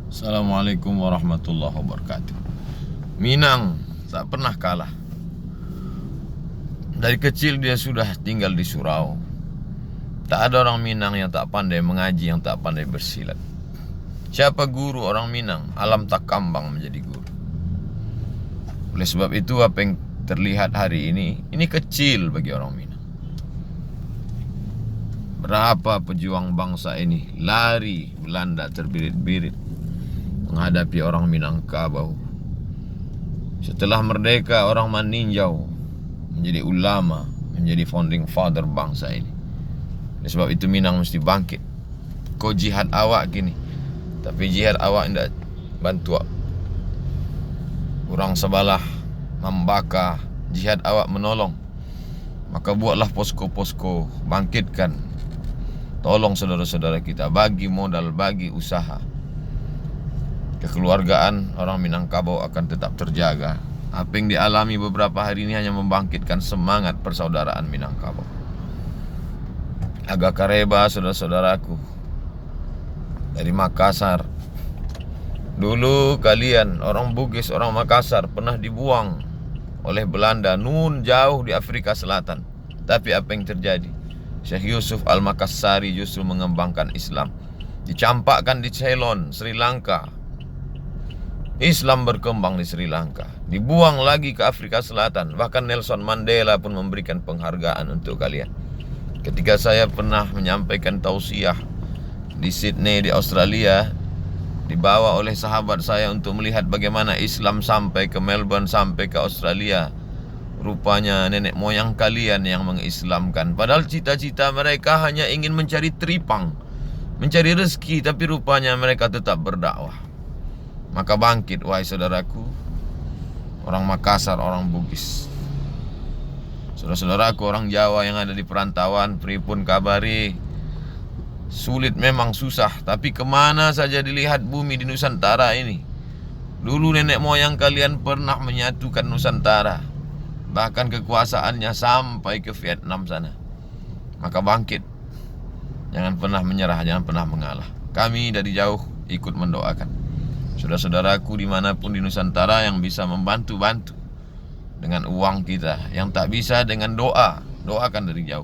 Assalamualaikum warahmatullahi wabarakatuh. Minang tak pernah kalah. Dari kecil dia sudah tinggal di surau. Tak ada orang Minang yang tak pandai mengaji, yang tak pandai bersilat. Siapa guru orang Minang? Alam tak kambang menjadi guru. Oleh sebab itu apa yang terlihat hari ini kecil bagi orang Minang. Berapa pejuang bangsa ini lari Belanda terbirit-birit menghadapi orang Minangkabau. Setelah merdeka, orang meninjau menjadi ulama, menjadi founding father bangsa ini. Oleh sebab itu Minang mesti bangkit. Kau jihad awak gini, tapi jihad awak tidak bantu orang sebelah membakar, jihad awak menolong. Maka buatlah posko-posko, bangkitkan, tolong saudara-saudara kita, bagi modal, bagi usaha. Kekeluargaan orang Minangkabau akan tetap terjaga. Apa yang dialami beberapa hari ini hanya membangkitkan semangat persaudaraan Minangkabau. Agak kareba saudara-saudaraku dari Makassar. Dulu kalian orang Bugis, orang Makassar pernah dibuang oleh Belanda nun jauh di Afrika Selatan. Tapi apa yang terjadi? Syekh Yusuf Al-Makassari justru mengembangkan Islam. Dicampakkan di Ceylon, Sri Lanka. Islam berkembang di Sri Lanka. Dibuang lagi ke Afrika Selatan. Bahkan Nelson Mandela pun memberikan penghargaan untuk kalian. Ketika saya pernah menyampaikan tausiah di Sydney di Australia, dibawa oleh sahabat saya untuk melihat bagaimana Islam sampai ke Melbourne, sampai ke Australia. Rupanya nenek moyang kalian yang mengislamkan. Padahal cita-cita mereka hanya ingin mencari tripang, mencari rezeki, tapi rupanya mereka tetap berdakwah. Maka bangkit wahai saudaraku, orang Makassar, orang Bugis, saudara-saudaraku orang Jawa yang ada di perantauan, pripun kabari? Sulit memang, susah, tapi kemana saja dilihat bumi di Nusantara ini. Dulu nenek moyang kalian pernah menyatukan Nusantara, bahkan kekuasaannya sampai ke Vietnam sana. Maka bangkit, jangan pernah menyerah, jangan pernah mengalah. Kami dari jauh ikut mendoakan saudara-saudaraku dimanapun di Nusantara yang bisa membantu-bantu dengan uang kita, yang tak bisa dengan doa, doakan dari jauh.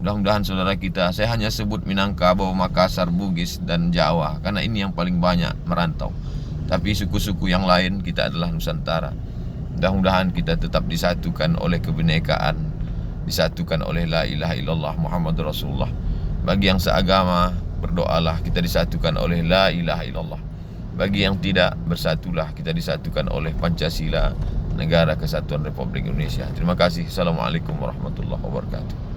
Mudah-mudahan saudara kita, saya hanya sebut Minangkabau, Makassar, Bugis, dan Jawa karena ini yang paling banyak merantau. Tapi suku-suku yang lain kita adalah Nusantara. Mudah-mudahan kita tetap disatukan oleh kebinekaan, disatukan oleh la ilaha illallah Muhammadur Rasulullah. Bagi yang seagama, berdoalah kita disatukan oleh la ilaha illallah. Bagi yang tidak, bersatulah kita disatukan oleh Pancasila, Negara Kesatuan Republik Indonesia. Terima kasih. Assalamualaikum warahmatullahi wabarakatuh.